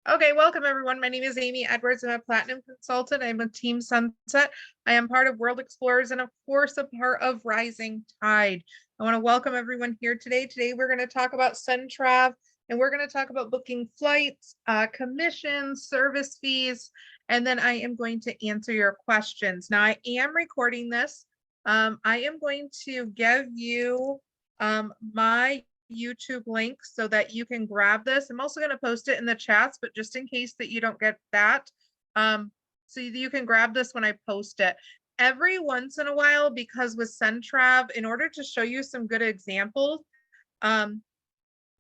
Okay, welcome everyone. My name is Amy Edwards. I'm a platinum consultant. I'm a Team Sunset. I am part of World Explorers and of course a part of Rising Tide. I want to welcome everyone here today. Today we're going to talk about Centrav and we're going to talk about booking flights, commissions, service fees, and then I am going to answer your questions. Now I am recording this. I am going to give you my YouTube link so that you can grab this. I'm also going to post it in the chats, but just in case that you don't get that, so you can grab this when I post it. Every once in a while, because with Centrav, in order to show you some good examples,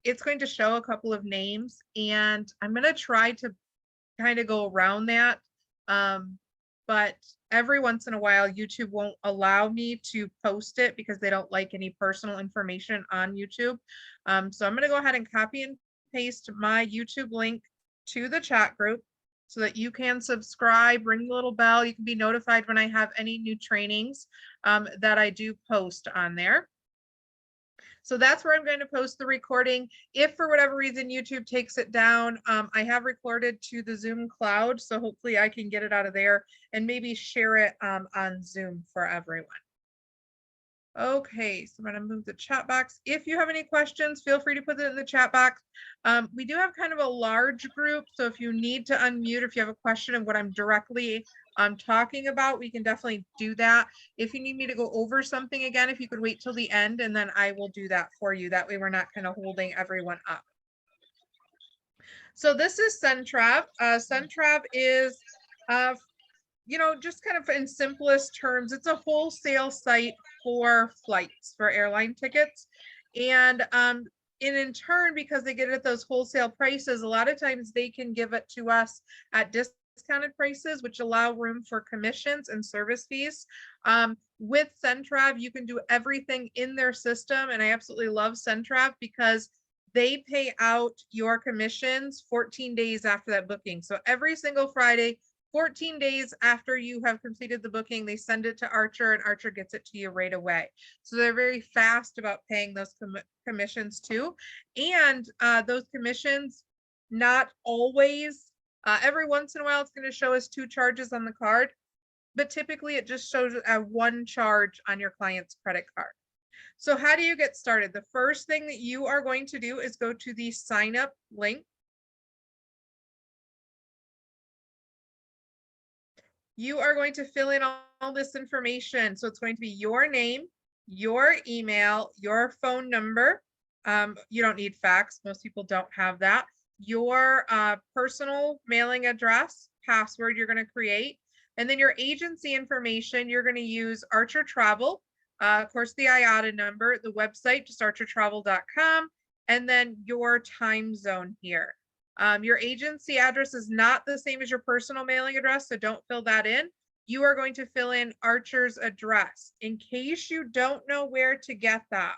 it's going to show a couple of names, and I'm going to try to kind of go around that. But every once in a while, YouTube won't allow me to post it because they don't like any personal information on YouTube. So I'm going to go ahead and copy and paste my YouTube link to the chat group so that you can subscribe, ring the little bell. You can be notified when I have any new trainings that I do post on there. So that's where I'm going to post the recording. If for whatever reason YouTube takes it down, I have recorded to the Zoom cloud. So hopefully I can get it out of there and maybe share it on Zoom for everyone. Okay, so I'm going to move the chat box. If you have any questions, feel free to put it in the chat box. We do have kind of a large group, so if you need to unmute, if you have a question of what I'm directly talking about, we can definitely do that. If you need me to go over something again, if you could wait till the end, and then I will do that for you. That way we're not kind of holding everyone up. So this is Centrav. Centrav is just kind of in simplest terms, it's a wholesale site for flights, for airline tickets. And in turn, because they get it at those wholesale prices, a lot of times they can give it to us at discounted prices, which allow room for commissions and service fees. With Centrav, you can do everything in their system. And I absolutely love Centrav because they pay out your commissions 14 days after that booking. So every single Friday, 14 days after you have completed the booking, they send it to Archer and Archer gets it to you right away. So they're very fast about paying those commissions too. And those commissions, not always, every once in a while, it's going to show us 2 charges on the card, but typically it just shows 1 charge on your client's credit card. So how do you get started? The first thing that you are going to do is go to the sign up link. You are going to fill in all this information. So it's going to be your name, your email, your phone number. You don't need fax. Most people don't have that. Your personal mailing address, password you're going to create, and then your agency information. You're going to use Archer Travel. Of course, the IATA number, the website, just archertravel.com, and then your time zone here. Your agency address is not the same as your personal mailing address, so don't fill that in. You are going to fill in Archer's address in case you don't know where to get that.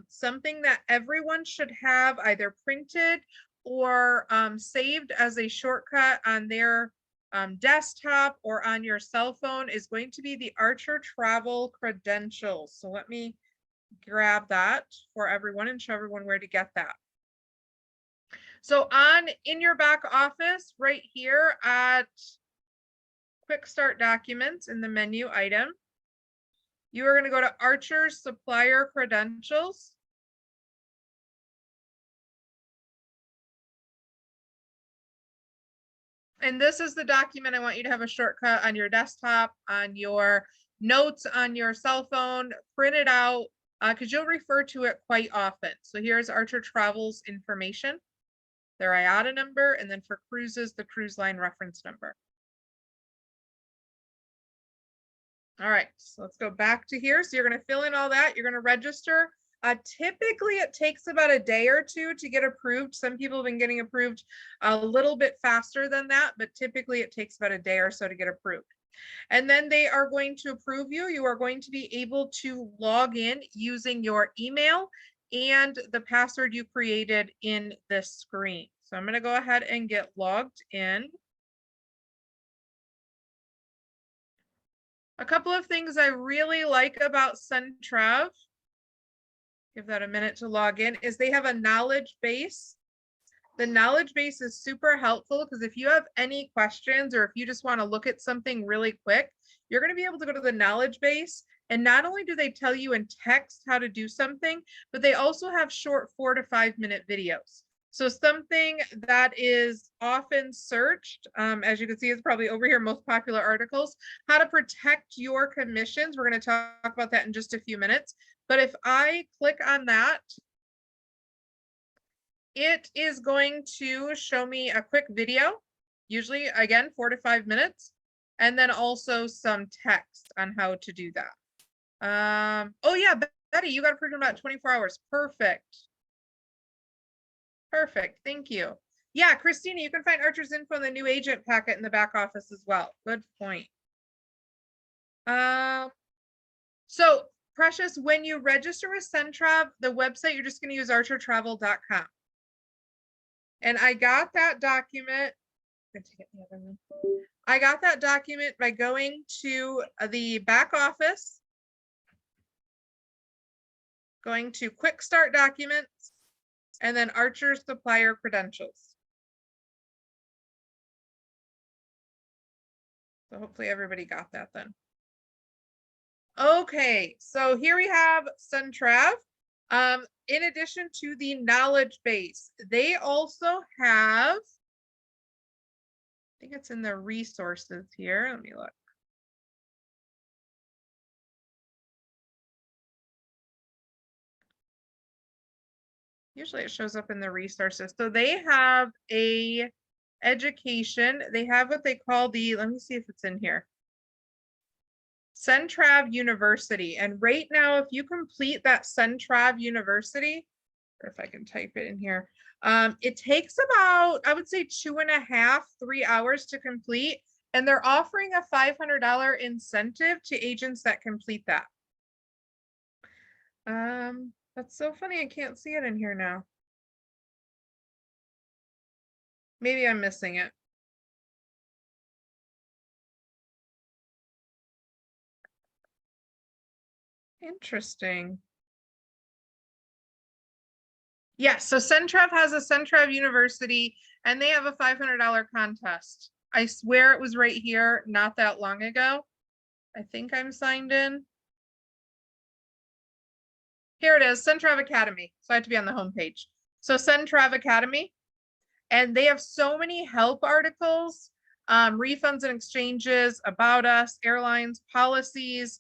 Something that everyone should have either printed or saved as a shortcut on their desktop or on your cell phone is going to be the Archer Travel credentials. So let me grab that for everyone and show everyone where to get that. So in your back office right here at Quick Start Documents in the menu item, you are going to go to Archer's Supplier Credentials. And this is the document I want you to have a shortcut on your desktop, on your notes, on your cell phone, print it out, because you'll refer to it quite often. So here's Archer Travel's information, their IATA number, and then for cruises, the cruise line reference number. All right, so let's go back to here. So you're going to fill in all that. You're going to register. Typically, it takes about a day or 2 to get approved. Some people have been getting approved a little bit faster than that, but typically it takes about a day or so to get approved. And then they are going to approve you. You are going to be able to log in using your email and the password you created in this screen. So I'm going to go ahead and get logged in. A couple of things I really like about Centrav, give that a minute to log in, is they have a knowledge base The knowledge base is super helpful because if you have any questions or if you just want to look at something really quick, you're going to be able to go to the knowledge base. And not only do they tell you in text how to do something, but they also have short 4 to 5 minute videos. So something that is often searched, as you can see, it's probably over here, most popular articles, how to protect your commissions. We're going to talk about that in just a few minutes. But if I click on that, it is going to show me a quick video, usually again, 4 to 5 minutes, and then also some text on how to do that. Oh yeah, Betty, you got approved in about 24 hours. Perfect. Perfect, thank you. Yeah, Christina, you can find Archer's info in the new agent packet in the back office as well. Good point. So Precious, when you register with Centrav, the website, you're just going to use archertravel.com. And I got that document. I got that document by going to the back office, going to Quick Start Documents, and then Archer Supplier Credentials. So hopefully everybody got that then. Okay, so here we have Centrav. In addition to the knowledge base, they also have, I think it's in the resources here. Let me look. Usually it shows up in the resources. So they have a education. They have what they call the, let me see if it's in here. Centrav University. And right now, if you complete that Centrav University, or if I can type it in here, it takes about, I would say 2.5, 3 hours to complete. And they're offering a $500 incentive to agents that complete that. That's so funny. I can't see it in here now. Maybe I'm missing it. Interesting. Yes, so Centrav has a Centrav University and they have a $500 contest. I swear it was right here not that long ago. I think I'm signed in. Here it is, Centrav Academy. So I have to be on the homepage. So Centrav Academy, and they have so many help articles, refunds and exchanges, about us, airlines, policies,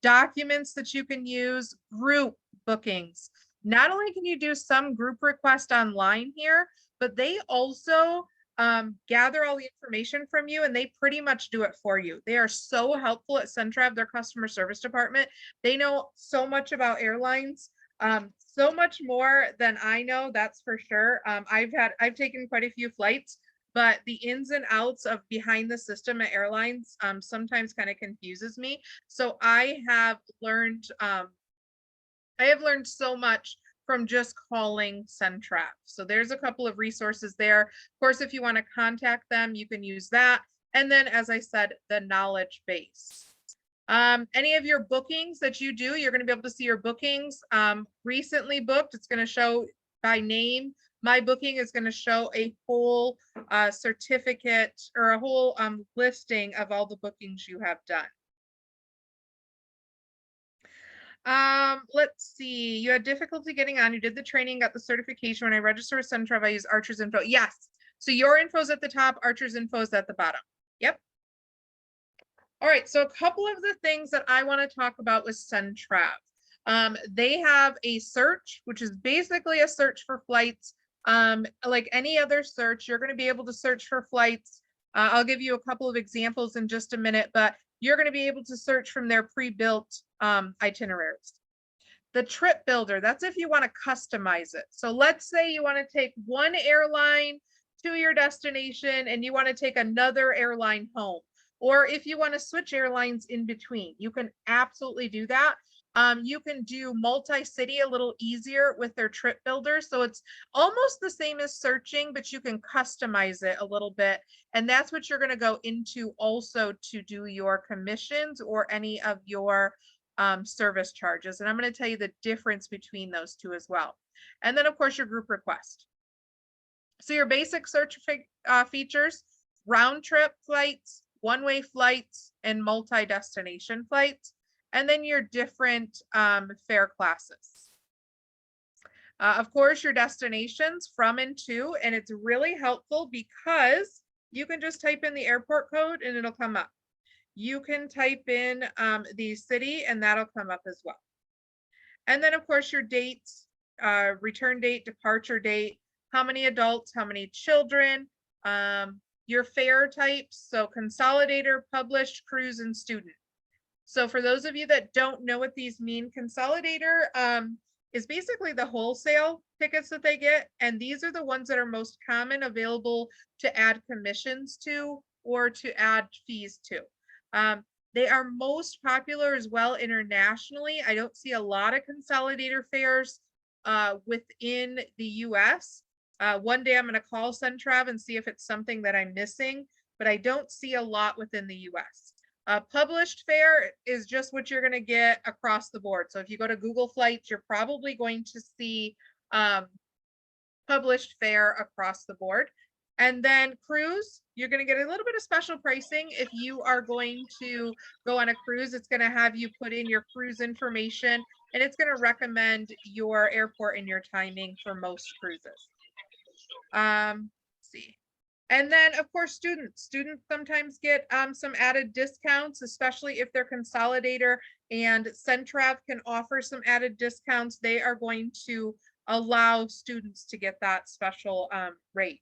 documents that you can use, group bookings. Not only can you do some group request online here, but they also gather all the information from you and they pretty much do it for you. They are so helpful at Centrav, their customer service department. They know so much about airlines, so much more than I know, that's for sure. I've taken quite a few flights, but the ins and outs of behind the system at airlines sometimes kind of confuses me. So I have learned so much from just calling Centrav. So there's a couple of resources there. Of course, if you want to contact them, you can use that. And then, as I said, the knowledge base. Any of your bookings that you do, you're going to be able to see your bookings. Recently booked, it's going to show by name. My booking is going to show a whole certificate or a whole listing of all the bookings you have done. Let's see. You had difficulty getting on. You did the training, got the certification. When I register with Centrav, I use Archer's info. Yes. So your info is at the top, Archer's info is at the bottom. Yep. All right. So a couple of the things that I want to talk about with Centrav. They have a search, which is basically a search for flights. Like any other search, you're going to be able to search for flights. I'll give you a couple of examples in just a minute, but you're going to be able to search from their pre-built itineraries. The trip builder, that's if you want to customize it. So let's say you want to take one airline to your destination and you want to take another airline home. Or if you want to switch airlines in between, you can absolutely do that. You can do multi-city a little easier with their trip builder. So it's almost the same as searching, but you can customize it a little bit. And that's what you're going to go into also to do your commissions or any of your service charges. And I'm going to tell you the difference between those two as well. And then of course your group request. So your basic search features, round trip flights, one-way flights, and multi-destination flights, and then your different fare classes. Of course, your destinations from and to, and it's really helpful because you can just type in the airport code and it'll come up. You can type in the city and that'll come up as well. And then of course your dates, return date, departure date, how many adults, how many children, your fare types, so consolidator, published, cruise, and student. So for those of you that don't know what these mean, consolidator is basically the wholesale tickets that they get, and these are the ones that are most common, available to add commissions to or to add fees to. They are most popular as well internationally. I don't see a lot of consolidator fares within the US. One day I'm going to call Centrav and see if it's something that I'm missing, but I don't see a lot within the US. Published fare is just what you're going to get across the board. So if you go to Google Flights, you're probably going to see published fare across the board. And then cruise, you're going to get a little bit of special pricing. If you are going to go on a cruise, it's going to have you put in your cruise information, and it's going to recommend your airport and your timing for most cruises. Let's see. And then of course, students sometimes get some added discounts, especially if they're consolidator, and Centrav can offer some added discounts. They are going to allow students to get that special rate.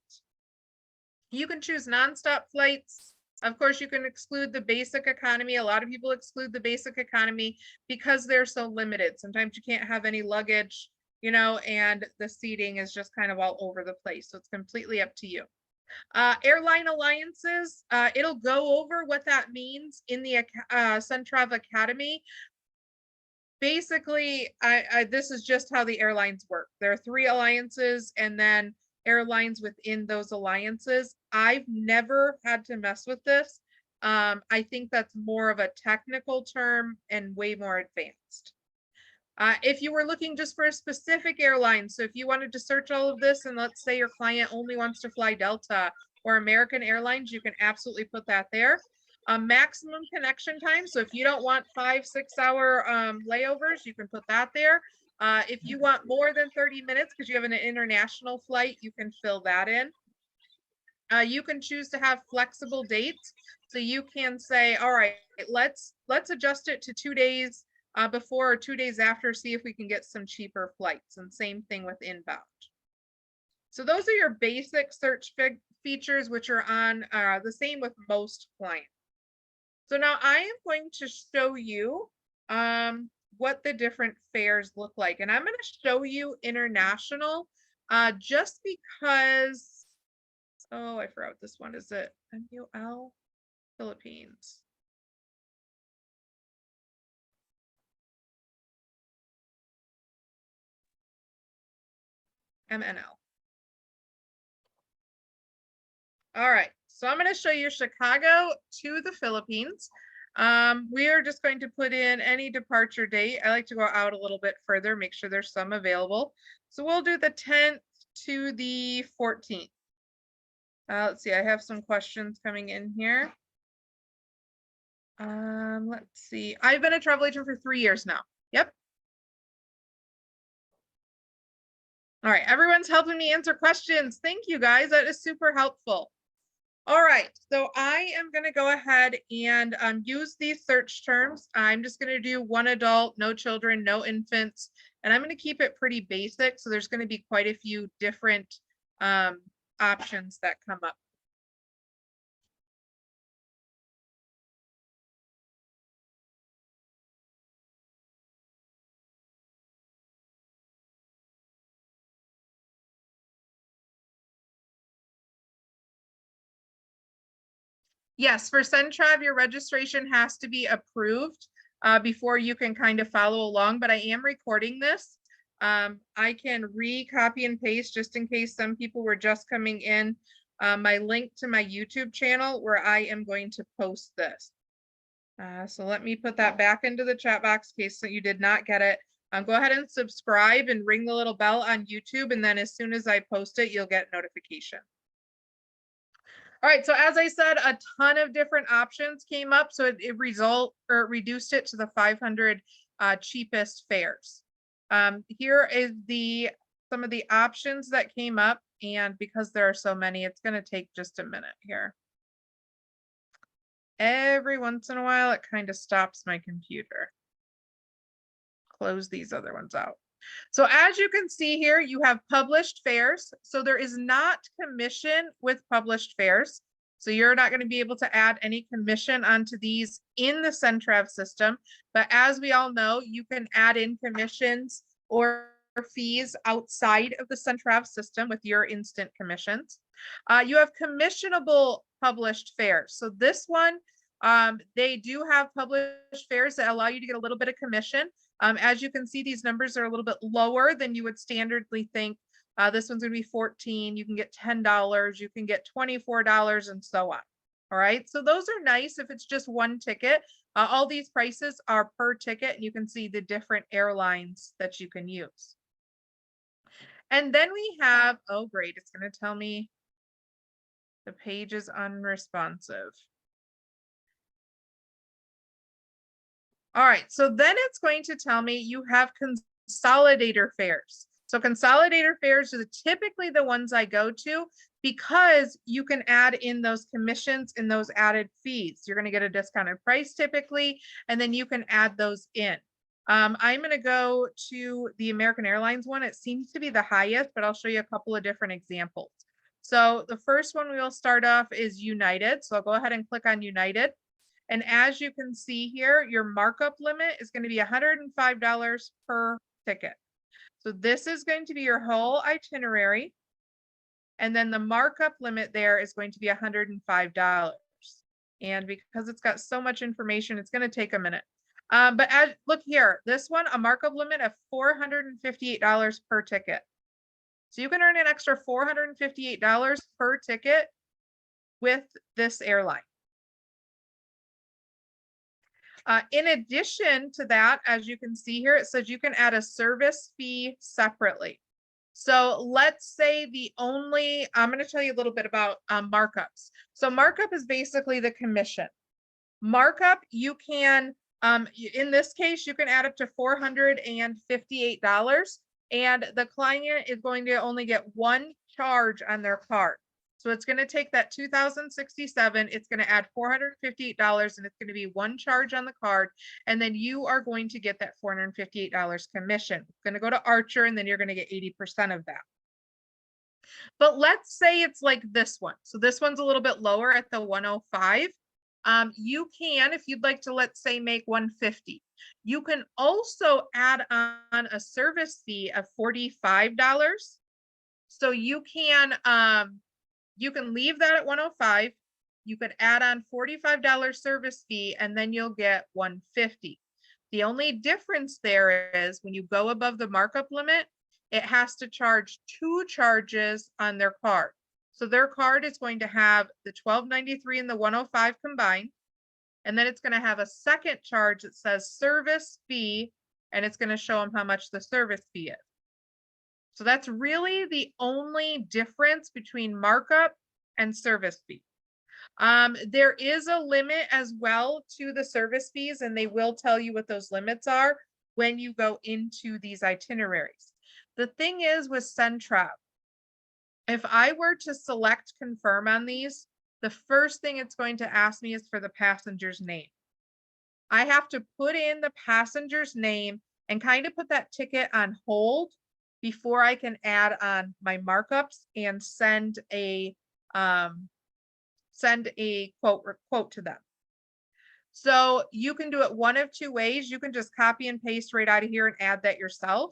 You can choose nonstop flights. Of course, you can exclude the basic economy. A lot of people exclude the basic economy because they're so limited. Sometimes you can't have any luggage, you know, and the seating is just kind of all over the place. So it's completely up to you. Airline alliances, it'll go over what that means in the Centrav Academy. Basically, this is just how the airlines work. There are 3 alliances and then airlines within those alliances. I've never had to mess with this. I think that's more of a technical term and way more advanced. If you were looking just for a specific airline, so if you wanted to search all of this and let's say your client only wants to fly Delta or American Airlines, you can absolutely put that there. Maximum connection time. So if you don't want 5-6 hour layovers, you can put that there. If you want more than 30 minutes because you have an international flight, you can fill that in. You can choose to have flexible dates. So you can say, all right, let's adjust it to 2 days before or 2 days after, see if we can get some cheaper flights, and same thing with inbound. So those are your basic search features, which are on the same with most clients. So now I am going to show you what the different fares look like. And I'm going to show you international just because, oh, I forgot what this one is. It MUL Philippines. MNL. All right, so I'm going to show you Chicago to the Philippines. We are just going to put in any departure date. I like to go out a little bit further, make sure there's some available. So we'll do the 10th to the 14th. Let's see, I have some questions coming in here. Let's see. I've been a travel agent for 3 years now. Yep. All right, everyone's helping me answer questions. Thank you guys, that is super helpful. All right, so I am going to go ahead and use these search terms. I'm just going to do 1 adult, no children, no infants, and I'm going to keep it pretty basic. So there's going to be quite a few different options that come up. Yes, for Centrav, your registration has to be approved before you can kind of follow along, but I am recording this. I can copy and paste just in case some people were just coming in my link to my YouTube channel where I am going to post this. So let me put that back into the chat box in case that you did not get it. Go ahead and subscribe and ring the little bell on YouTube. And then as soon as I post it, you'll get notification. All right, so as I said, a ton of different options came up. So it reduced it to the 500 cheapest fares. Here is some of the options that came up. And because there are so many, it's going to take just a minute here. Every once in a while, it kind of stops my computer. Close these other ones out. So as you can see here, you have published fares. So there is not commission with published fares. So you're not going to be able to add any commission onto these in the Centrav system. But as we all know, you can add in commissions or fees outside of the Centrav system with your instant commissions. You have commissionable published fares. So this one, they do have published fares that allow you to get a little bit of commission. As you can see, these numbers are a little bit lower than you would standardly think. This one's going to be $14. You can get $10. You can get $24 and so on. All right. So those are nice if it's just one ticket. All these prices are per ticket, and you can see the different airlines that you can use. And then we have, oh, great. It's going to tell me the page is unresponsive. All right, so then it's going to tell me you have consolidator fares. So consolidator fares are typically the ones I go to because you can add in those commissions and those added fees. You're going to get a discounted price typically, and then you can add those in. I'm going to go to the American Airlines one. It seems to be the highest, but I'll show you a couple of different examples. So the first one we will start off is United. So I'll go ahead and click on United. And as you can see here, your markup limit is going to be $105 per ticket. So this is going to be your whole itinerary. And then the markup limit there is going to be $105. And because it's got so much information, it's going to take a minute. But look here, this one, a markup limit of $458 per ticket. So you can earn an extra $458 per ticket with this airline. In addition to that, as you can see here, it says you can add a service fee separately. So let's say I'm going to tell you a little bit about markups. So markup is basically the commission. Markup, you can, in this case, you can add up to $458, and the client is going to only get one charge on their card. So it's going to take that $2,067, it's going to add $458, and it's going to be one charge on the card. And then you are going to get that $458 commission. It's going to go to Archer, and then you're going to get 80% of that. But let's say it's like this one. So this one's a little bit lower at the 105. You can, if you'd like to, let's say, make 150. You can also add on a service fee of $45. So you can leave that at 105. You could add on $45 service fee, and then you'll get 150. The only difference there is when you go above the markup limit, it has to charge 2 charges on their card. So their card is going to have the $12.93 and the 105 combined. And then it's going to have a second charge that says service fee, and it's going to show them how much the service fee is. So that's really the only difference between markup and service fee. There is a limit as well to the service fees, and they will tell you what those limits are when you go into these itineraries. The thing is with Centrav, if I were to select confirm on these, the first thing it's going to ask me is for the passenger's name. I have to put in the passenger's name and kind of put that ticket on hold before I can add on my markups and send a quote to them. So you can do it one of 2 ways. You can just copy and paste right out of here and add that yourself,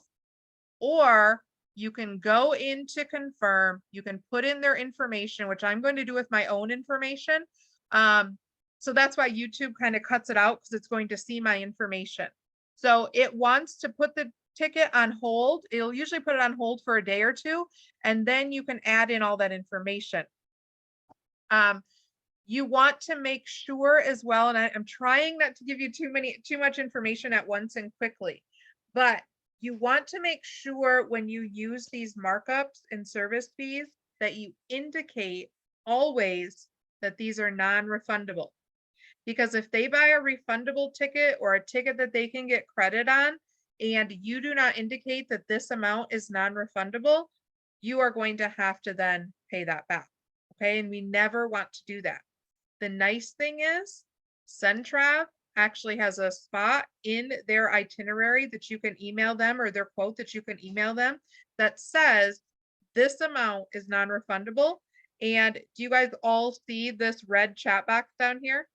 or you can go into confirm, you can put in their information, which I'm going to do with my own information. So that's why YouTube kind of cuts it out, because it's going to see my information. So it wants to put the ticket on hold. It'll usually put it on hold for a day or 2, and then you can add in all that information. You want to make sure as well, and I'm trying not to give you too much information at once and quickly, but you want to make sure when you use these markups and service fees that you indicate always that these are non-refundable. Because if they buy a refundable ticket or a ticket that they can get credit on, and you do not indicate that this amount is non-refundable, you are going to have to then pay that back. Okay, and we never want to do that. The nice thing is Centrav actually has a spot in their itinerary that you can email them, or their quote that you can email them, that says this amount is non-refundable. And do you guys all see this red chat box down here?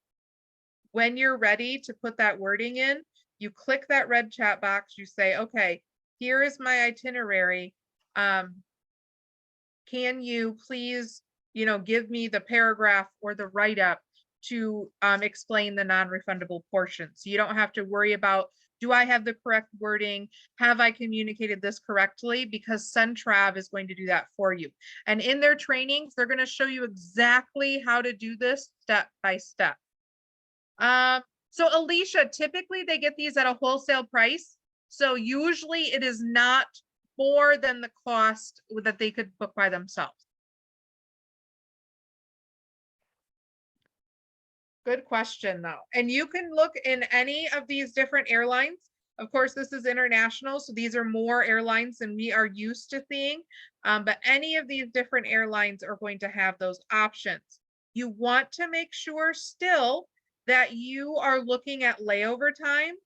When you're ready to put that wording in, you click that red chat box, you say, okay, here is my itinerary. Can you please, give me the paragraph or the write-up to explain the non-refundable portion? So you don't have to worry about, do I have the correct wording? Have I communicated this correctly? Because Centrav is going to do that for you. And in their trainings, they're going to show you exactly how to do this step by step. So Alicia, typically they get these at a wholesale price. So usually it is not more than the cost that they could book by themselves. Good question though. And you can look in any of these different airlines. Of course, this is international, so these are more airlines than we are used to seeing. But any of these different airlines are going to have those options. You want to make sure still that you are looking at layover times.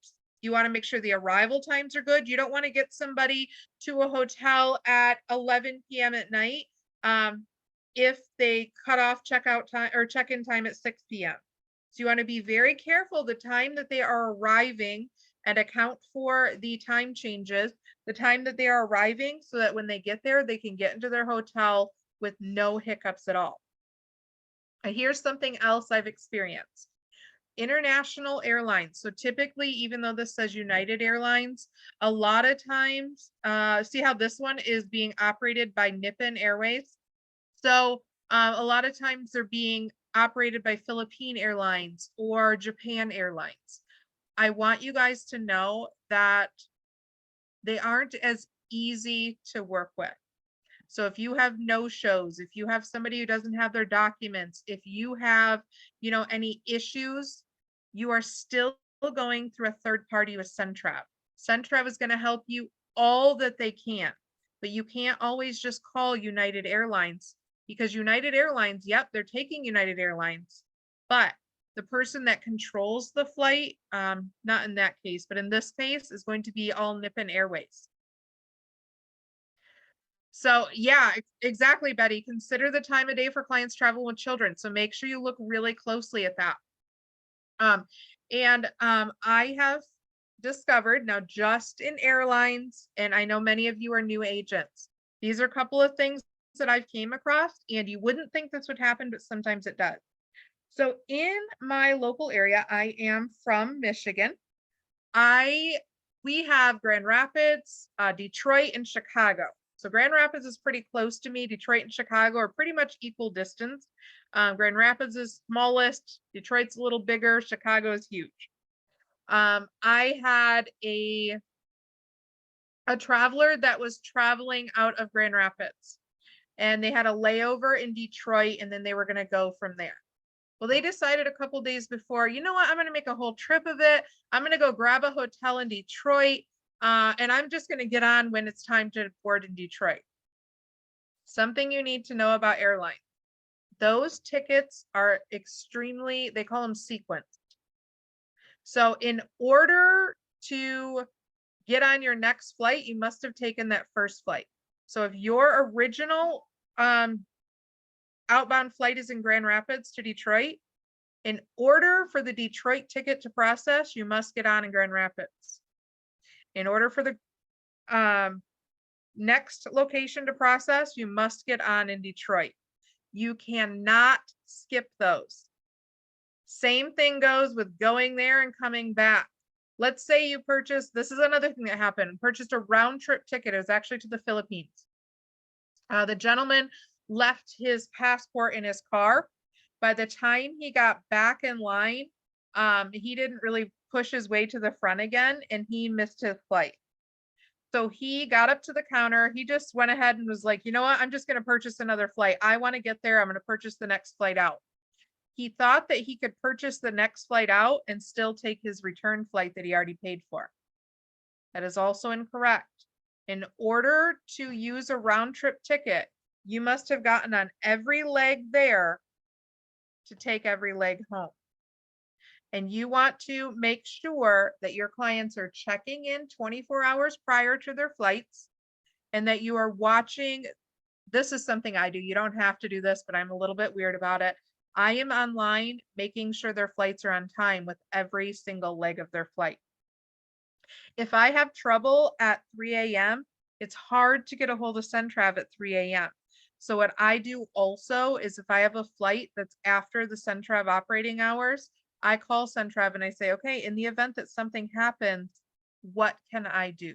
You want to make sure the arrival times are good. You don't want to get somebody to a hotel at 11 p.m. at night if they cut off checkout time or check-in time at 6 p.m. So you want to be very careful the time that they are arriving and account for the time changes, the time that they are arriving, so that when they get there, they can get into their hotel with no hiccups at all. And here's something else I've experienced. International airlines. So typically, even though this says United Airlines, a lot of times, see how this one is being operated by Nippon Airways. So a lot of times they're being operated by Philippine Airlines or Japan Airlines. I want you guys to know that they aren't as easy to work with. So if you have no-shows, if you have somebody who doesn't have their documents, if you have, any issues, you are still going through a third party with Centrav. Centrav is going to help you all that they can, but you can't always just call United Airlines, because United Airlines, yep, they're taking United Airlines, but the person that controls the flight, not in that case, but in this case, is going to be all Nippon Airways. So yeah, exactly, Betty. Consider the time of day for clients traveling with children. So make sure you look really closely at that. I have discovered now, just in airlines, and I know many of you are new agents, these are a couple of things that I've came across, and you wouldn't think this would happen, but sometimes it does. So in my local area, I am from Michigan. We have Grand Rapids, Detroit, and Chicago. So Grand Rapids is pretty close to me. Detroit and Chicago are pretty much equal distance. Grand Rapids is smallest. Detroit's a little bigger. Chicago is huge. I had a traveler that was traveling out of Grand Rapids, and they had a layover in Detroit, and then they were going to go from there. Well, they decided a couple days before, you know what, I'm going to make a whole trip of it. I'm going to go grab a hotel in Detroit, and I'm just going to get on when it's time to board in Detroit. Something you need to know about airlines. Those tickets are extremely, they call them sequenced. So in order to get on your next flight, you must have taken that first flight. So if your original outbound flight is in Grand Rapids to Detroit, in order for the Detroit ticket to process, you must get on in Grand Rapids. In order for the next location to process, you must get on in Detroit. You cannot skip those. Same thing goes with going there and coming back. Let's say you purchased, this is another thing that happened, purchased a round trip ticket. It was actually to the Philippines. The gentleman left his passport in his car. By the time he got back in line, he didn't really push his way to the front again, and he missed his flight. So he got up to the counter. He just went ahead and was like, you know what? I'm just going to purchase another flight. I want to get there. I'm going to purchase the next flight out. He thought that he could purchase the next flight out and still take his return flight that he already paid for. That is also incorrect. In order to use a round trip ticket, you must have gotten on every leg there to take every leg home. And you want to make sure that your clients are checking in 24 hours prior to their flights and that you are watching. This is something I do. You don't have to do this, but I'm a little bit weird about it. I am online making sure their flights are on time with every single leg of their flight. If I have trouble at 3 a.m., it's hard to get a hold of Centrav at 3 a.m. So what I do also is if I have a flight that's after the Centrav operating hours, I call Centrav and I say, okay, in the event that something happens, what can I do?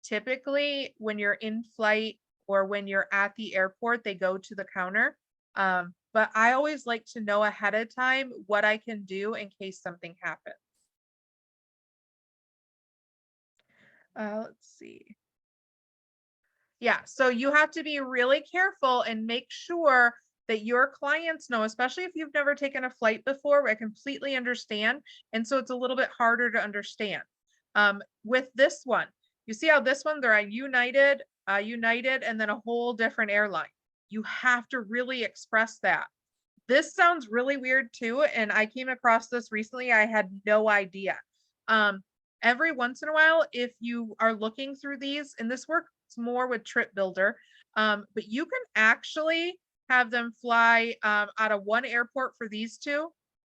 Typically, when you're in flight or when you're at the airport, they go to the counter. But I always like to know ahead of time what I can do in case something happens. Let's see. Yeah, so you have to be really careful and make sure that your clients know, especially if you've never taken a flight before. I completely understand. And so it's a little bit harder to understand. With this one, you see how this one, they're at United, and then a whole different airline. You have to really express that. This sounds really weird too, and I came across this recently. I had no idea. Every once in a while, if you are looking through these, and this works more with Trip Builder, but you can actually have them fly out of one airport for these two,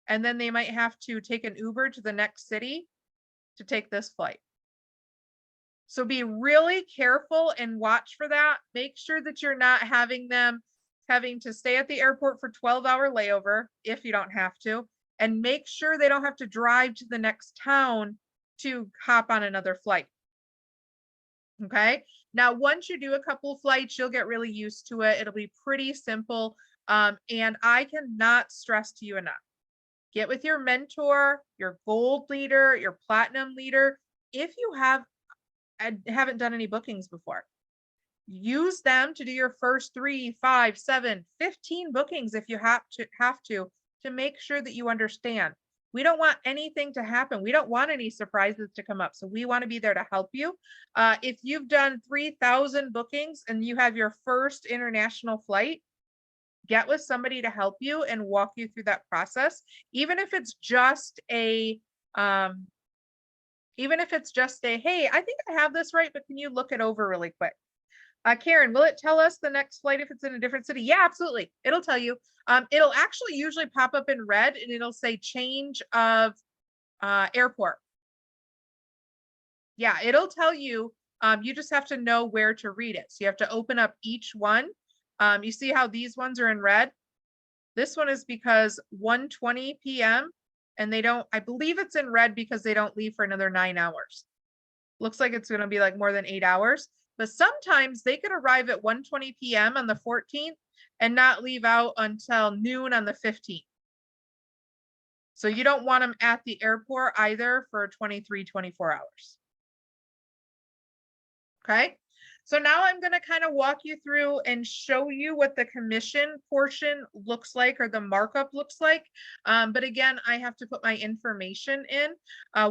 and then they might have to take an Uber to the next city to take this flight. So be really careful and watch for that. Make sure that you're not having them having to stay at the airport for 12-hour layover if you don't have to, and make sure they don't have to drive to the next town to hop on another flight. Okay. Now, once you do a couple of flights, you'll get really used to it. It'll be pretty simple. And I cannot stress to you enough. Get with your mentor, your gold leader, your platinum leader. If you haven't done any bookings before, use them to do your first 3, 5, 7, 15 bookings if you have to make sure that you understand. We don't want anything to happen. We don't want any surprises to come up. So we want to be there to help you. If you've done 3,000 bookings and you have your first international flight, get with somebody to help you and walk you through that process. Even if it's just a, hey, I think I have this right, but can you look it over really quick? Karen, will it tell us the next flight if it's in a different city? Yeah, absolutely. It'll tell you. It'll actually usually pop up in red and it'll say change of airport. Yeah, it'll tell you. You just have to know where to read it. So you have to open up each one. You see how these ones are in red? This one is because 1:20 p.m. and I believe it's in red because they don't leave for another 9 hours. Looks like it's going to be like more than 8 hours. But sometimes they could arrive at 1:20 p.m. on the 14th and not leave out until noon on the 15th. So you don't want them at the airport either for 23, 24 hours. Okay. So now I'm going to kind of walk you through and show you what the commission portion looks like or the markup looks like. But again, I have to put my information in.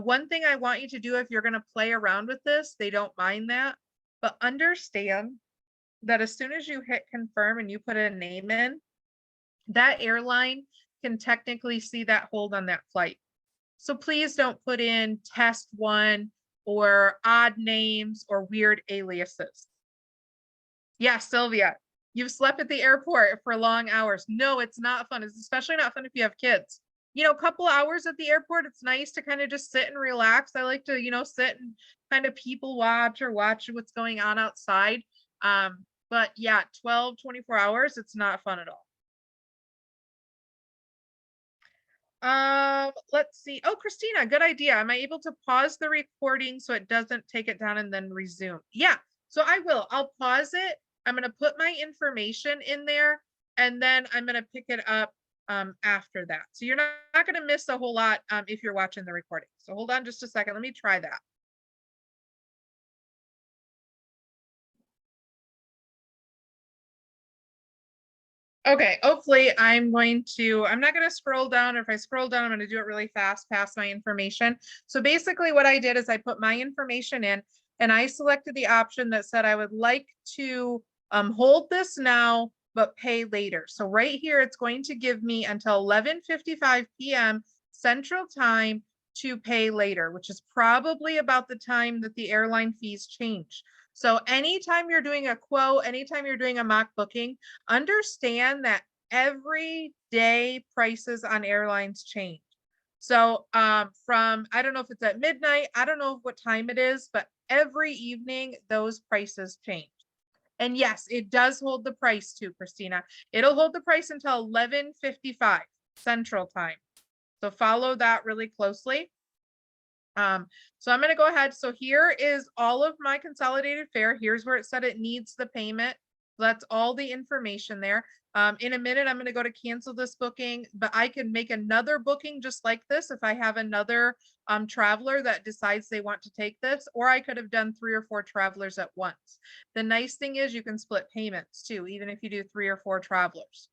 One thing I want you to do if you're going to play around with this, they don't mind that. But understand that as soon as you hit confirm and you put a name in, that airline can technically see that hold on that flight. So please don't put in test one or odd names or weird aliases. Yeah, Sylvia, you've slept at the airport for long hours. No, it's not fun. It's especially not fun if you have kids. A couple hours at the airport, it's nice to kind of just sit and relax. I like to, sit and kind of people watch or watch what's going on outside. But yeah, 12, 24 hours, it's not fun at all. Let's see. Oh, Christina, good idea. Am I able to pause the recording so it doesn't take it down and then resume? Yeah, so I will. I'll pause it. I'm going to put my information in there and then I'm going to pick it up after that. So you're not going to miss a whole lot if you're watching the recording. So hold on just a second. Let me try that. Okay, hopefully I'm not going to scroll down. If I scroll down, I'm going to do it really fast, past my information. So basically what I did is I put my information in and I selected the option that said I would like to hold this now, but pay later. So right here, it's going to give me until 11:55 p.m. Central Time to pay later, which is probably about the time that the airline fees change. So anytime you're doing a quote, anytime you're doing a mock booking, understand that every day prices on airlines change. So from, I don't know if it's at midnight, I don't know what time it is, but every evening those prices change. And yes, it does hold the price too, Christina. It'll hold the price until 11:55 Central Time. So follow that really closely. So I'm going to go ahead. So here is all of my consolidated fare. Here's where it said it needs the payment. That's all the information there. In a minute, I'm going to go to cancel this booking, but I can make another booking just like this if I have another traveler that decides they want to take this, or I could have done 3 or 4 travelers at once. The nice thing is you can split payments too, even if you do 3 or 4 travelers.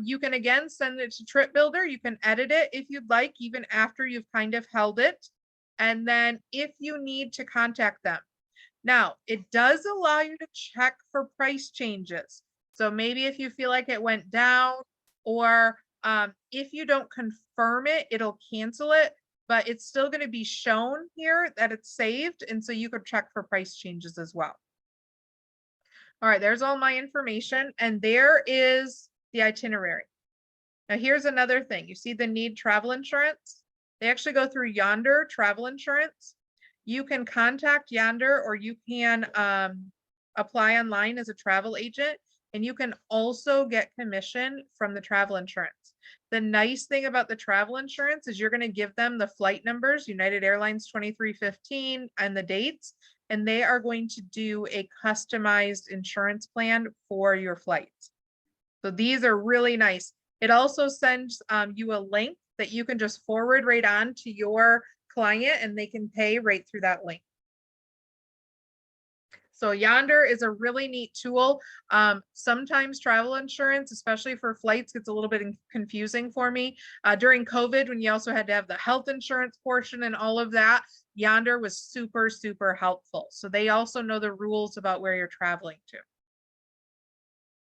You can again send it to Trip Builder. You can edit it if you'd like, even after you've kind of held it. And then if you need to contact them. Now, it does allow you to check for price changes. So maybe if you feel like it went down, or if you don't confirm it, it'll cancel it, but it's still going to be shown here that it's saved. And so you could check for price changes as well. All right, there's all my information. And there is the itinerary. Now here's another thing. You see the need travel insurance? They actually go through Yonder Travel Insurance. You can contact Yonder, or you can apply online as a travel agent, and you can also get commission from the travel insurance. The nice thing about the travel insurance is you're going to give them the flight numbers, United Airlines 2315, and the dates, and they are going to do a customized insurance plan for your flights. So these are really nice. It also sends you a link that you can just forward right on to your client, and they can pay right through that link. So Yonder is a really neat tool. Sometimes travel insurance, especially for flights, gets a little bit confusing for me. During COVID, when you also had to have the health insurance portion and all of that, Yonder was super, super helpful. So they also know the rules about where you're traveling to.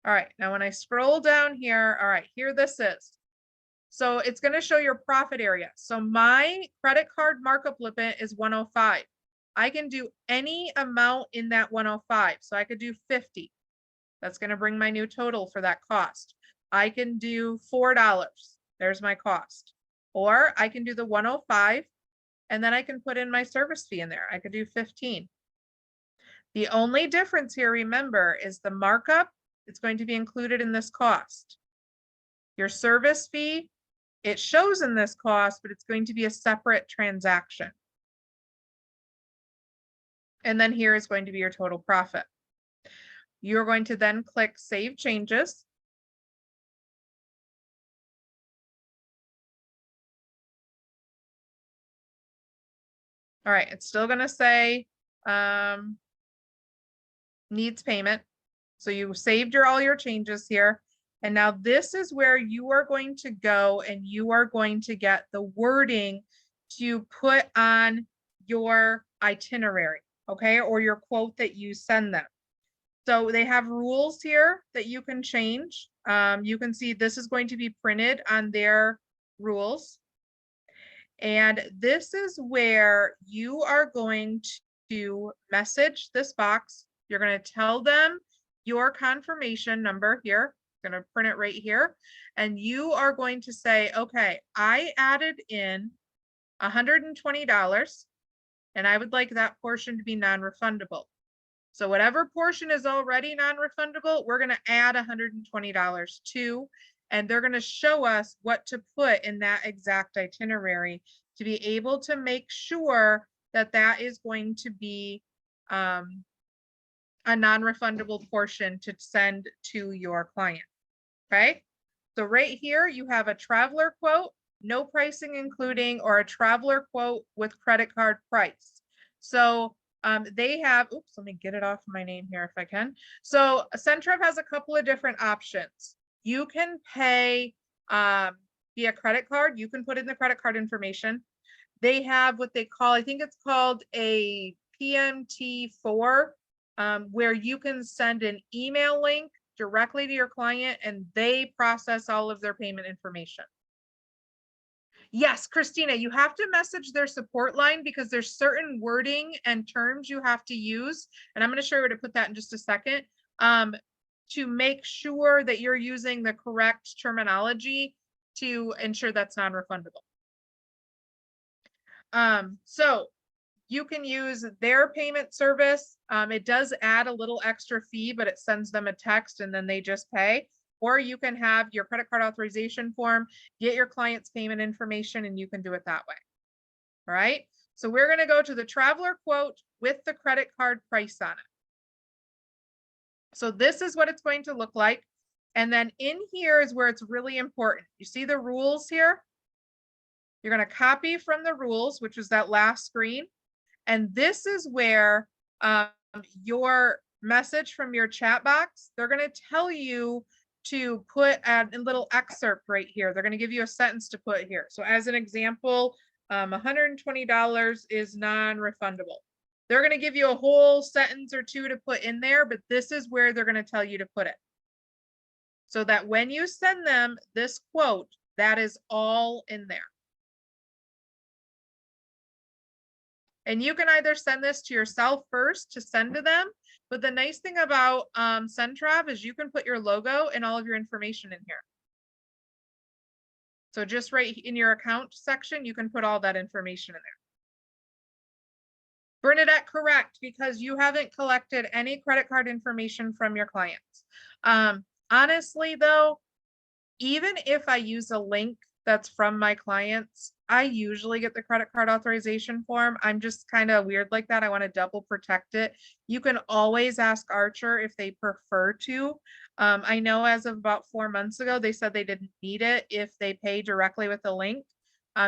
All right, now when I scroll down here, all right, here this is. So it's going to show your profit area. So my credit card markup limit is 105. I can do any amount in that 105. So I could do 50. That's going to bring my new total for that cost. I can do $4. There's my cost. Or I can do the 105, and then I can put in my service fee in there. I could do 15. The only difference here, remember, is the markup. It's going to be included in this cost. Your service fee, it shows in this cost, but it's going to be a separate transaction. And then here is going to be your total profit. You're going to then click Save Changes. All right, it's still going to say needs payment. So you saved all your changes here. And now this is where you are going to go, and you are going to get the wording to put on your itinerary, okay, or your quote that you send them. So they have rules here that you can change. You can see this is going to be printed on their rules. And this is where you are going to message this box. You're going to tell them your confirmation number here. I'm going to print it right here. And you are going to say, okay, I added in $120, and I would like that portion to be non-refundable. So whatever portion is already non-refundable, we're going to add $120 to, and they're going to show us what to put in that exact itinerary to be able to make sure that that is going to be a non-refundable portion to send to your client. Okay, so right here you have a traveler quote, no pricing including, or a traveler quote with credit card price. So they have, oops, let me get it off my name here if I can. So Centrav has a couple of different options. You can pay via credit card. You can put in the credit card information. They have what they call, I think it's called a PMT4, where you can send an email link directly to your client and they process all of their payment information. Yes, Christina, you have to message their support line because there's certain wording and terms you have to use. And I'm going to show you where to put that in just a second, to make sure that you're using the correct terminology to ensure that's non-refundable. So you can use their payment service. It does add a little extra fee, but it sends them a text and then they just pay. Or you can have your credit card authorization form, get your client's payment information, and you can do it that way. All right. So we're going to go to the traveler quote with the credit card price on it. So this is what it's going to look like. And then in here is where it's really important. You see the rules here? You're going to copy from the rules, which is that last screen. And this is where your message from your chat box, they're going to tell you to put a little excerpt right here. They're going to give you a sentence to put here. So as an example, $120 is non-refundable. They're going to give you a whole sentence or two to put in there, but this is where they're going to tell you to put it. So that when you send them this quote, that is all in there. And you can either send this to yourself first to send to them, but the nice thing about Centrav is you can put your logo and all of your information in here. So just right in your account section, you can put all that information in there. Bernadette, correct, because you haven't collected any credit card information from your clients. Honestly, though, even if I use a link that's from my clients, I usually get the credit card authorization form. I'm just kind of weird like that. I want to double protect it. You can always ask Archer if they prefer to. I know as of about 4 months ago, they said they didn't need it if they pay directly with a link,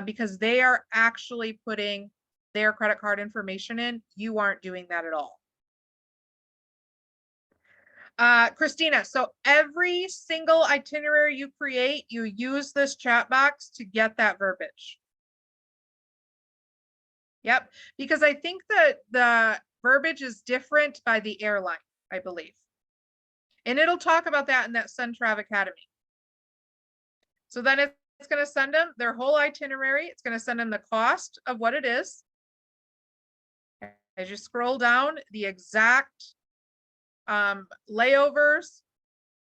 because they are actually putting their credit card information in. You aren't doing that at all. Christina, so every single itinerary you create, you use this chat box to get that verbiage. Yep, because I think that the verbiage is different by the airline, I believe. And it'll talk about that in that Centrav Academy. So then it's going to send them their whole itinerary. It's going to send them the cost of what it is. As you scroll down, the exact layovers,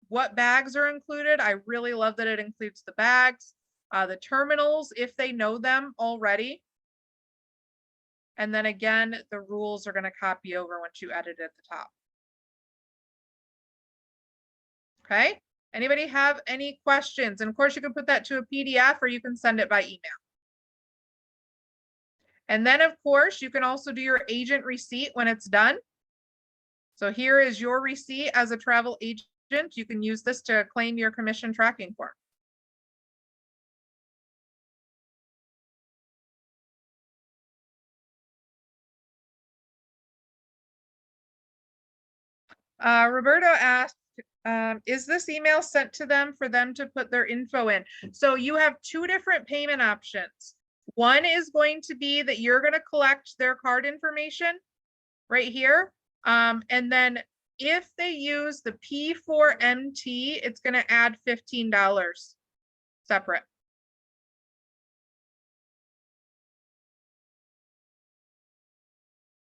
what bags are included. I really love that it includes the bags, the terminals, if they know them already. And then again, the rules are going to copy over once you edit at the top. Okay. Anybody have any questions? And of course, you can put that to a PDF or you can send it by email. And then, of course, you can also do your agent receipt when it's done. So here is your receipt as a travel agent. You can use this to claim your commission tracking form. Roberto asked, is this email sent to them for them to put their info in? So you have two different payment options. One is going to be that you're going to collect their card information right here. And then if they use the P4MT, it's going to add $15 separate.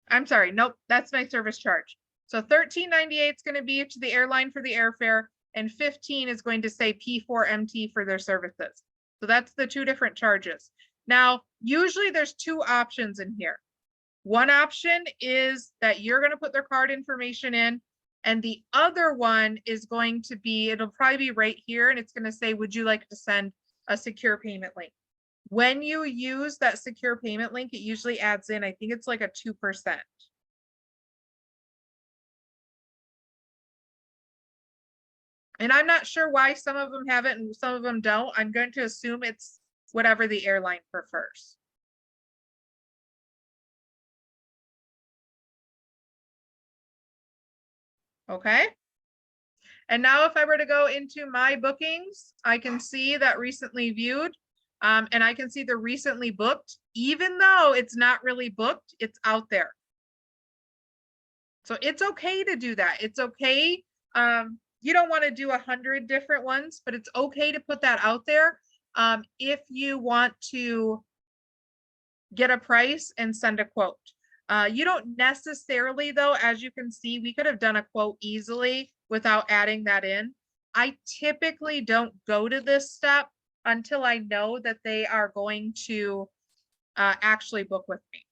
I'm sorry. Nope, that's my service charge. So $13.98 is going to be to the airline for the airfare, and $15 is going to say P4MT for their services. So that's the two different charges. Now, usually there's two options in here. One option is that you're going to put their card information in, and the other one is going to be, it'll probably be right here, and it's going to say, would you like to send a secure payment link? When you use that secure payment link, it usually adds in, I think it's like a 2%. And I'm not sure why some of them have it and some of them don't. I'm going to assume it's whatever the airline prefers. Okay. And now if I were to go into my bookings, I can see that recently viewed, and I can see the recently booked, even though it's not really booked, it's out there. So it's okay to do that. It's okay. You don't want to do 100 different ones, but it's okay to put that out there. If you want to get a price and send a quote. You don't necessarily though, as you can see, we could have done a quote easily without adding that in. I typically don't go to this step until I know that they are going to actually book with me.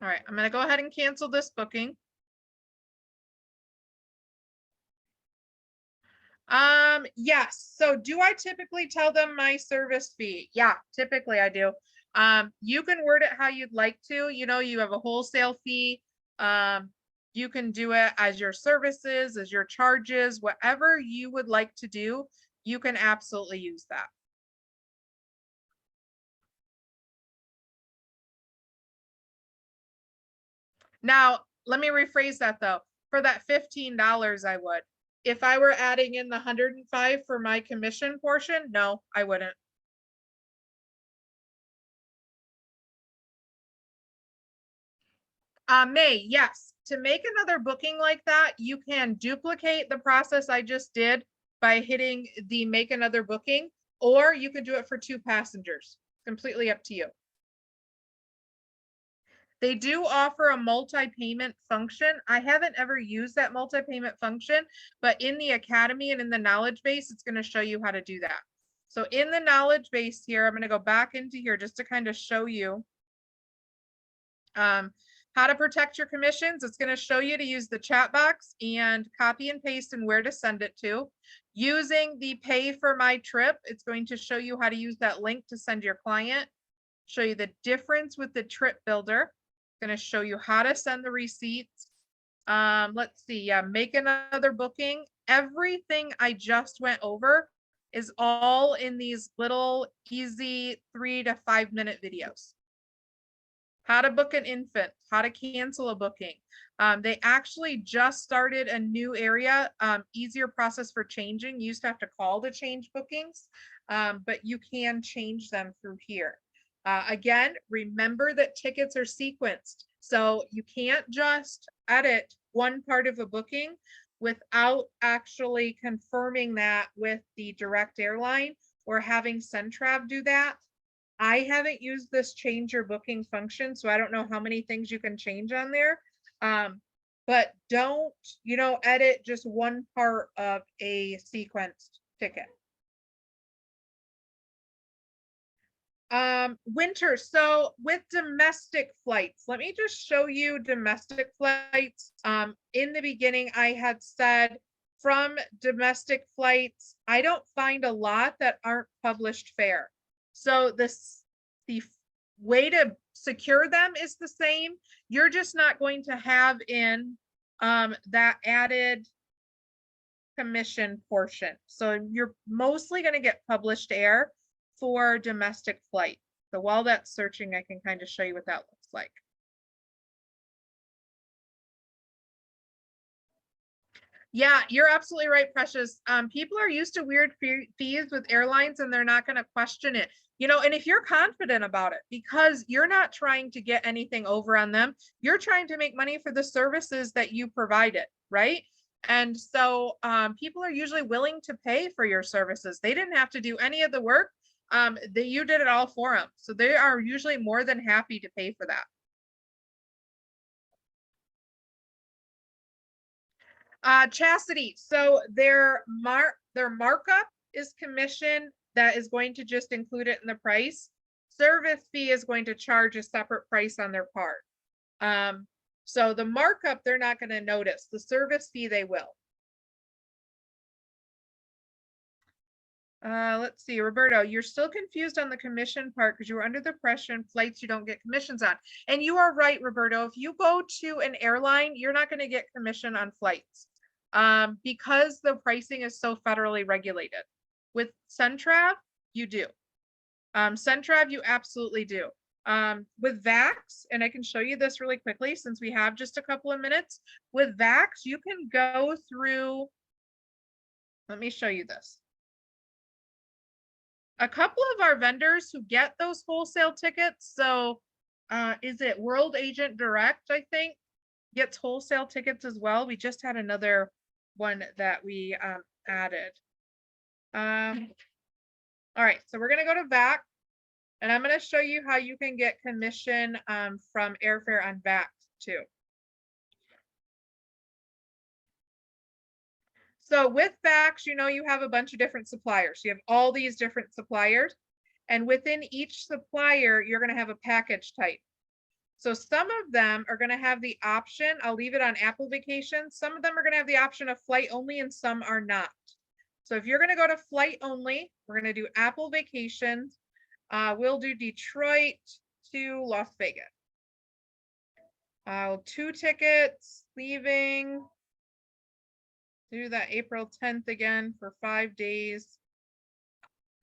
All right, I'm going to go ahead and cancel this booking. Yes. So do I typically tell them my service fee? Yeah, typically I do. You can word it how you'd like to. You know, you have a wholesale fee. You can do it as your services, as your charges, whatever you would like to do, you can absolutely use that. Now, let me rephrase that though. For that $15, I would. If I were adding in the 105 for my commission portion, no, I wouldn't. May, yes. To make another booking like that, you can duplicate the process I just did by hitting the make another booking, or you could do it for 2 passengers. Completely up to you. They do offer a multi-payment function. I haven't ever used that multi-payment function, but in the academy and in the knowledge base, it's going to show you how to do that. So in the knowledge base here, I'm going to go back into here just to kind of show you how to protect your commissions. It's going to show you to use the chat box and copy and paste and where to send it to. Using the pay for my trip, it's going to show you how to use that link to send your client, show you the difference with the trip builder. It's going to show you how to send the receipts. Let's see. Yeah, make another booking. Everything I just went over is all in these little easy 3 to 5 minute videos. How to book an infant, how to cancel a booking. They actually just started a new area, easier process for changing. You used to have to call to change bookings, but you can change them through here. Again, remember that tickets are sequenced. So you can't just edit one part of a booking without actually confirming that with the direct airline or having Centrav do that. I haven't used this change your booking function, so I don't know how many things you can change on there. But don't, edit just one part of a sequenced ticket. Winter. So with domestic flights, let me just show you domestic flights. In the beginning, I had said from domestic flights, I don't find a lot that aren't published fare. So the way to secure them is the same. You're just not going to have in that added commission portion. So you're mostly going to get published air for domestic flight. So while that's searching, I can kind of show you what that looks like. Yeah, you're absolutely right, Precious. People are used to weird fees with airlines and they're not going to question it. And if you're confident about it, because you're not trying to get anything over on them, you're trying to make money for the services that you provided, right? And so people are usually willing to pay for your services. They didn't have to do any of the work. You did it all for them. So they are usually more than happy to pay for that. Chastity. So their markup is commission that is going to just include it in the price. Service fee is going to charge a separate price on their part. So the markup, they're not going to notice. The service fee, they will. Let's see, Roberto, you're still confused on the commission part because you were under the impression flights you don't get commissions on. And you are right, Roberto. If you go to an airline, you're not going to get commission on flights because the pricing is so federally regulated. With Centrav, you do. Centrav, you absolutely do. With Vax, and I can show you this really quickly since we have just a couple of minutes. With Vax, you can go through, let me show you this. A couple of our vendors who get those wholesale tickets, so is it World Agent Direct, I think, gets wholesale tickets as well. We just had another one that we added. All right, so we're gonna go to VAC, and I'm gonna show you how you can get commission from airfare on VAC too. So with VAX, you know, you have a bunch of different suppliers. You have all these different suppliers, and within each supplier, you're gonna have a package type. So some of them are gonna have the option, I'll leave it on Apple Vacations. Some of them are gonna have the option of flight only and some are not. So if you're gonna go to flight only, we're gonna do Apple Vacations. We'll do Detroit to Las Vegas. 2 tickets leaving. Do that April 10th again for 5 days.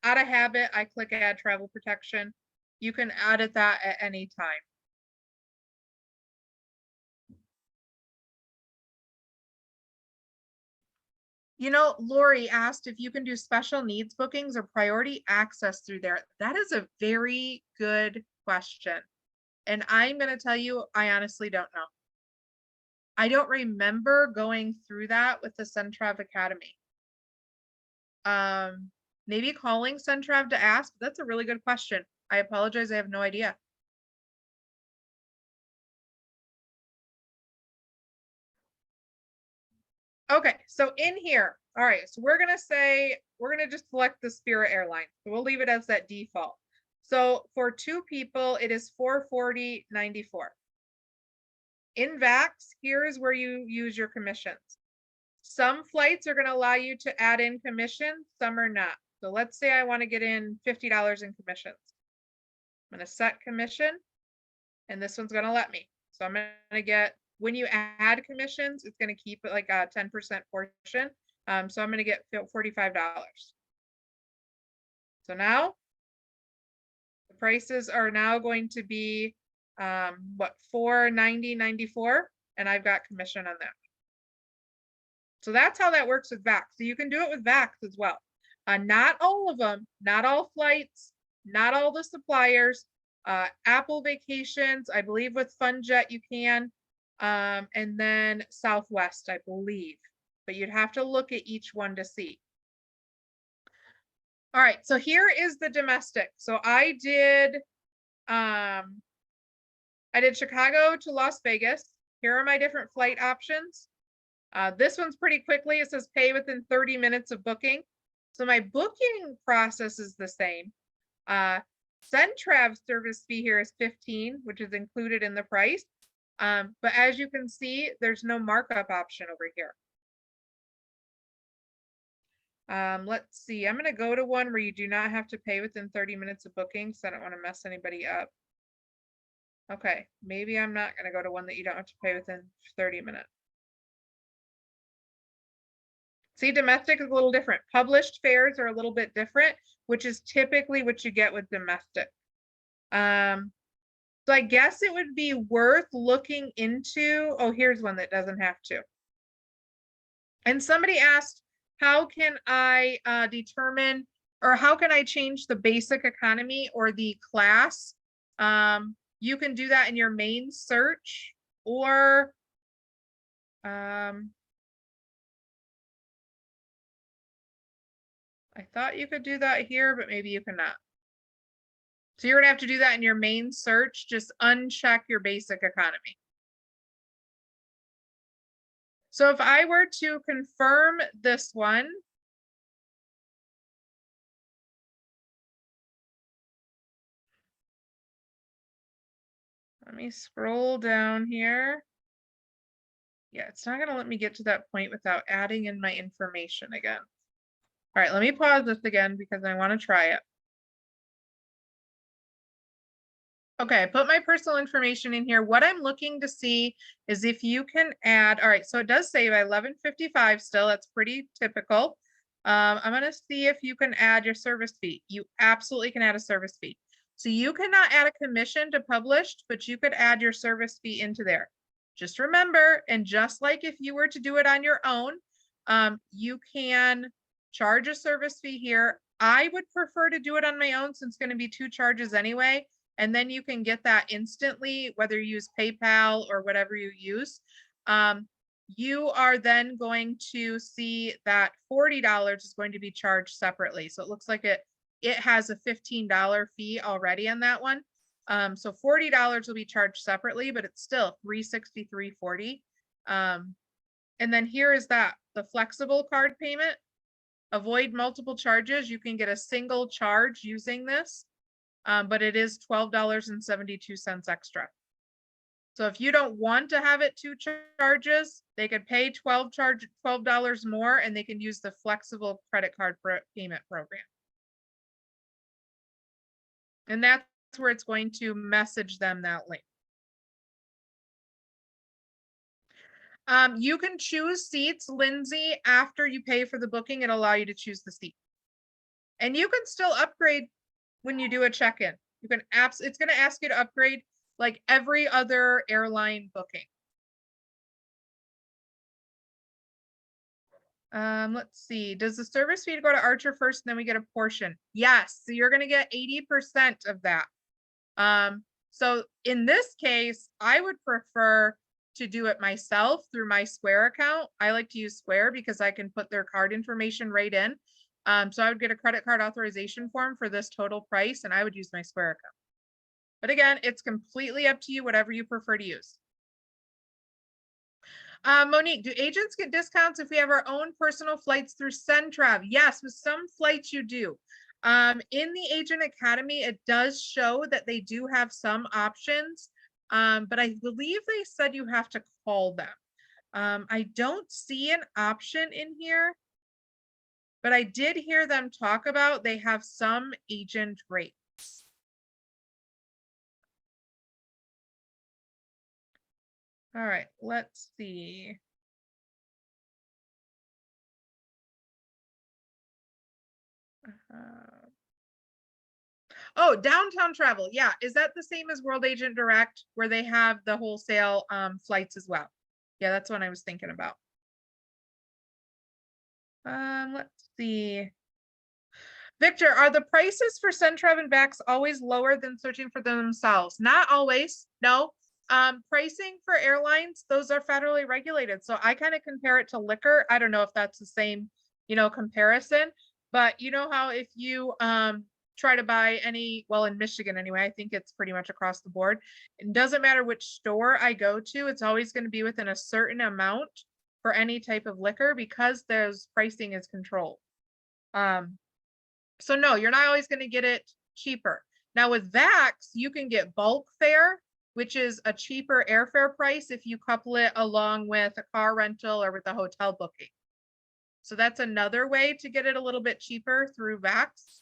Out of habit, I click add travel protection. You can edit that at any time. You know, Lori asked if you can do special needs bookings or priority access through there. That is a very good question. And I'm going to tell you, I honestly don't know. I don't remember going through that with the Centrav Academy. Maybe calling Centrav to ask. That's a really good question. I apologize. I have no idea. Okay, so in here, all right, so we're gonna say, we're gonna just select the Spirit Airlines. So we'll leave it as that default. So for 2 people, it is $440.94. In VAX, here is where you use your commissions. Some flights are gonna allow you to add in commissions, some are not. So let's say I wanna get in $50 in commissions. I'm gonna set commission, and this one's gonna let me. So I'm gonna get, when you add commissions, it's gonna keep it like a 10% portion. So I'm gonna get $45. So now the prices are now going to be what, $490.94, and I've got commission on that. So that's how that works with VAX. So you can do it with VAX as well. Not all of them, not all flights, not all the suppliers. Apple Vacations, I believe with FunJet you can, and then Southwest, I believe, but you'd have to look at each one to see. All right, so here is the domestic. So I did Chicago to Las Vegas. Here are my different flight options. This one's pretty quickly. It says pay within 30 minutes of booking. So my booking process is the same. Centrav service fee here is $15, which is included in the price. But as you can see, there's no markup option over here. Let's see, I'm gonna go to one where you do not have to pay within 30 minutes of booking, so I don't want to mess anybody up. Okay, maybe I'm not gonna go to one that you don't have to pay within 30 minutes. See, domestic is a little different. Published fares are a little bit different, which is typically what you get with domestic. So I guess it would be worth looking into. Oh, here's one that doesn't have to. And somebody asked, how can I determine, or how can I change the basic economy or the class? You can do that in your main search, or I thought you could do that here, but maybe you cannot. So you're gonna have to do that in your main search. Just uncheck your basic economy. So if I were to confirm this one, let me scroll down here. Yeah, it's not gonna let me get to that point without adding in my information again. All right, let me pause this again because I want to try it. Okay, I put my personal information in here. What I'm looking to see is if you can add, all right, so it does say by 11:55 still, that's pretty typical. I'm gonna see if you can add your service fee. You absolutely can add a service fee. So you cannot add a commission to published, but you could add your service fee into there. Just remember, and just like if you were to do it on your own, you can charge a service fee here. I would prefer to do it on my own since it's going to be 2 charges anyway. And then you can get that instantly, whether you use PayPal or whatever you use. You are then going to see that $40 is going to be charged separately. So it looks like it has a $15 fee already on that one. So $40 will be charged separately, but it's still $363.40. And then here is that the flexible card payment. Avoid multiple charges. You can get a single charge using this, but it is $12.72 extra. So if you don't want to have it 2 charges, they could pay $12 more, and they can use the flexible credit card payment program. And that's where it's going to message them that link. You can choose seats, Lindsay, after you pay for the booking. It'll allow you to choose the seat. And you can still upgrade when you do a check-in. You can it's going to ask you to upgrade like every other airline booking. Let's see. Does the service fee go to Archer first and then we get a portion? Yes. So you're going to get 80% of that. So in this case, I would prefer to do it myself through my Square account. I like to use Square because I can put their card information right in. So I would get a credit card authorization form for this total price, and I would use my Square account. But again, it's completely up to you, whatever you prefer to use. Monique, do agents get discounts if we have our own personal flights through Centrav? Yes, with some flights you do. In the Agent Academy, it does show that they do have some options, but I believe they said you have to call them. I don't see an option in here, but I did hear them talk about they have some agent rates. All right, let's see. Oh, downtown travel. Yeah. Is that the same as World Agent Direct where they have the wholesale flights as well? Yeah, that's what I was thinking about. Let's see. Victor, are the prices for Centrav and Vax always lower than searching for them themselves? Not always. No. Pricing for airlines, those are federally regulated. So I kind of compare it to liquor. I don't know if that's the same, comparison, but you know how if you try to buy any, well, in Michigan anyway, I think it's pretty much across the board. It doesn't matter which store I go to, it's always going to be within a certain amount for any type of liquor because there's pricing is controlled. So no, you're not always going to get it cheaper. Now with Vax, you can get bulk fare, which is a cheaper airfare price if you couple it along with a car rental or with a hotel booking. So that's another way to get it a little bit cheaper through Vax.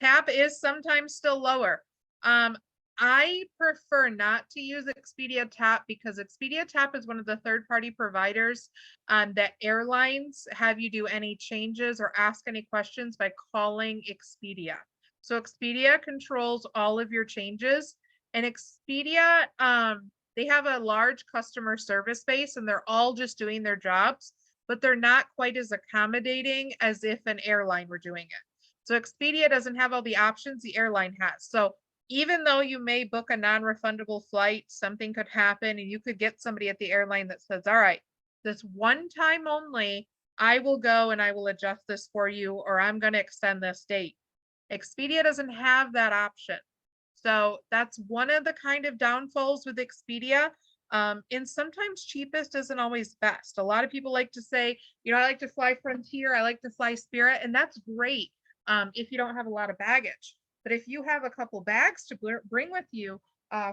TAP is sometimes still lower. I prefer not to use Expedia TAP because Expedia TAP is one of the third-party providers that airlines have you do any changes or ask any questions by calling Expedia. So Expedia controls all of your changes, and Expedia, they have a large customer service base and they're all just doing their jobs, but they're not quite as accommodating as if an airline were doing it. So Expedia doesn't have all the options the airline has. So even though you may book a non-refundable flight, something could happen and you could get somebody at the airline that says, all right, this one time only, I will go and I will adjust this for you, or I'm going to extend this date. Expedia doesn't have that option. So that's one of the kind of downfalls with Expedia. And sometimes cheapest isn't always best. A lot of people like to say, I like to fly Frontier, I like to fly Spirit, and that's great if you don't have a lot of baggage. But if you have a couple bags to bring with you,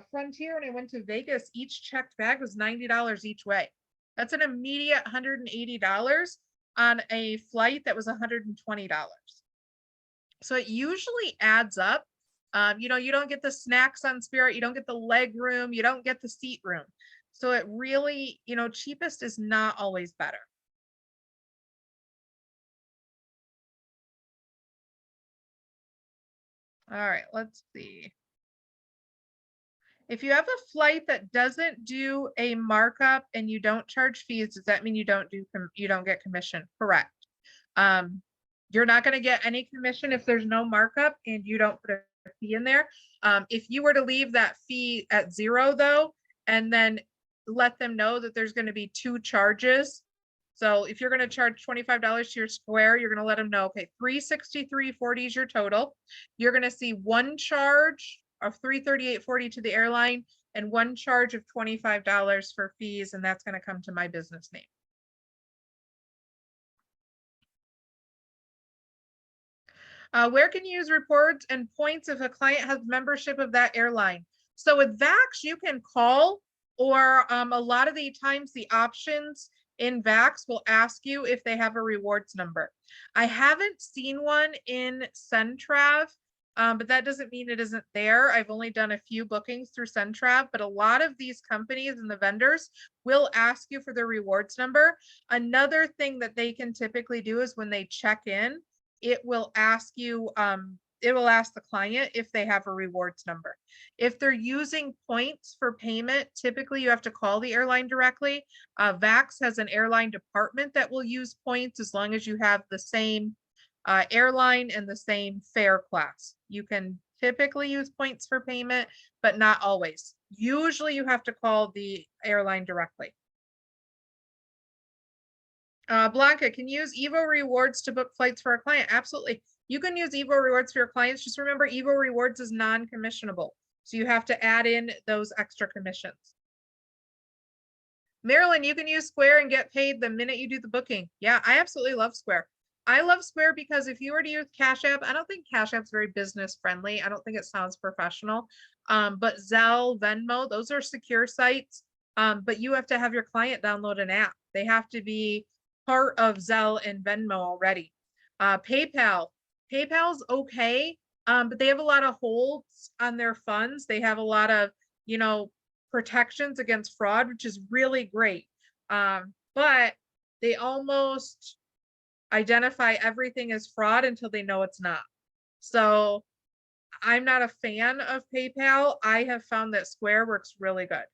Frontier, when I went to Vegas, each checked bag was $90 each way. That's an immediate $180 on a flight that was $120. So it usually adds up. You don't get the snacks on Spirit, you don't get the leg room, you don't get the seat room. So it really, cheapest is not always better. All right, let's see. If you have a flight that doesn't do a markup and you don't charge fees, does that mean you don't get commission? Correct. You're not going to get any commission if there's no markup and you don't put a fee in there. If you were to leave that fee at 0 though, and then let them know that there's going to be 2 charges. So if you're going to charge $25 to your Square, you're going to let them know, okay, $363.40 is your total. You're going to see 1 charge of $338.40 to the airline and 1 charge of $25 for fees, and that's going to come to my business name. Where can you use reports and points if a client has membership of that airline? So with VAX, you can call, or a lot of the times the options in VAX will ask you if they have a rewards number. I haven't seen one in Centrav, but that doesn't mean it isn't there. I've only done a few bookings through Centrav, but a lot of these companies and the vendors will ask you for the rewards number. Another thing that they can typically do is when they check in, it will ask you, it will ask the client if they have a rewards number. If they're using points for payment, typically you have to call the airline directly. VAX has an airline department that will use points as long as you have the same airline and the same fare class. You can typically use points for payment, but not always. Usually you have to call the airline directly. Blanca, can you use Evo rewards to book flights for a client? Absolutely. You can use Evo rewards for your clients. Just remember, Evo rewards is non-commissionable. So you have to add in those extra commissions. Marilyn, you can use Square and get paid the minute you do the booking. Yeah, I absolutely love Square. I love Square because if you were to use Cash App, I don't think Cash App's very business friendly. I don't think it sounds professional. But Zelle, Venmo, those are secure sites. But you have to have your client download an app. They have to be part of Zelle and Venmo already. PayPal's okay, but they have a lot of holds on their funds. They have a lot of, protections against fraud, which is really great. But they almost identify everything as fraud until they know it's not. So I'm not a fan of PayPal. I have found that Square works really good.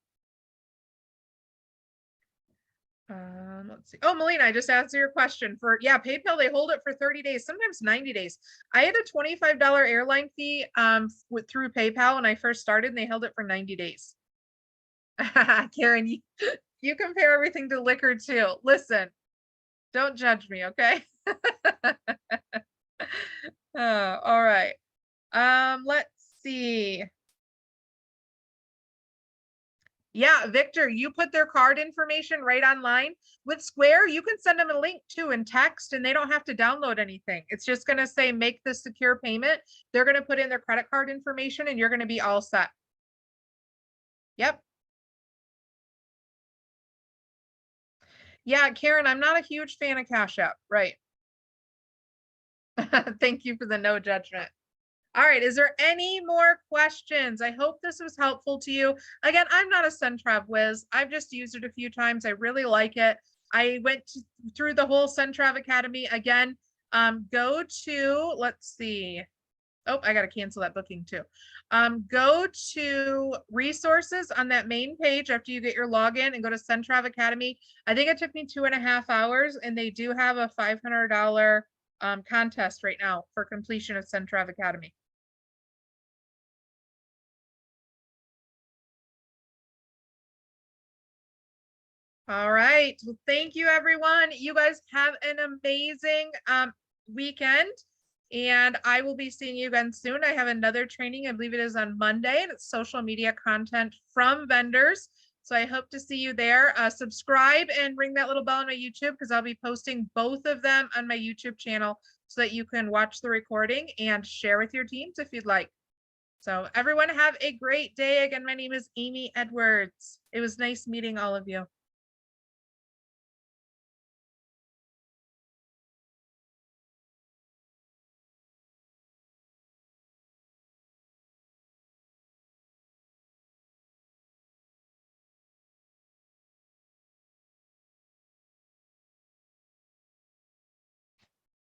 Let's see. Oh, Melina, I just answered your question for, PayPal, they hold it for 30 days, sometimes 90 days. I had a $25 airline fee through PayPal when I first started, and they held it for 90 days. Karen, you compare everything to liquor too. Listen, don't judge me, okay? All right. Let's see. Yeah, Victor, you put their card information right online. With Square, you can send them a link too in text, and they don't have to download anything. It's just going to say, make the secure payment. They're going to put in their credit card information, and you're going to be all set. Yep. Yeah, Karen, I'm not a huge fan of Cash App. Right. Thank you for the no judgment. All right, is there any more questions? I hope this was helpful to you. Again, I'm not a Centrav whiz. I've just used it a few times. I really like it. I went through the whole Centrav Academy. Again, go to, let's see. Oh, I got to cancel that booking too. Go to resources on that main page after you get your login and go to Centrav Academy. I think it took me 2.5 hours, and they do have a $500 contest right now for completion of Centrav Academy. All right. Well, thank you, everyone. You guys have an amazing weekend, and I will be seeing you again soon. I have another training. I believe it is on Monday, and it's social media content from vendors. So I hope to see you there. Subscribe and ring that little bell on my YouTube, because I'll be posting both of them on my YouTube channel so that you can watch the recording and share with your teams if you'd like. So everyone have a great day. Again, my name is Amy Edwards. It was nice meeting all of you.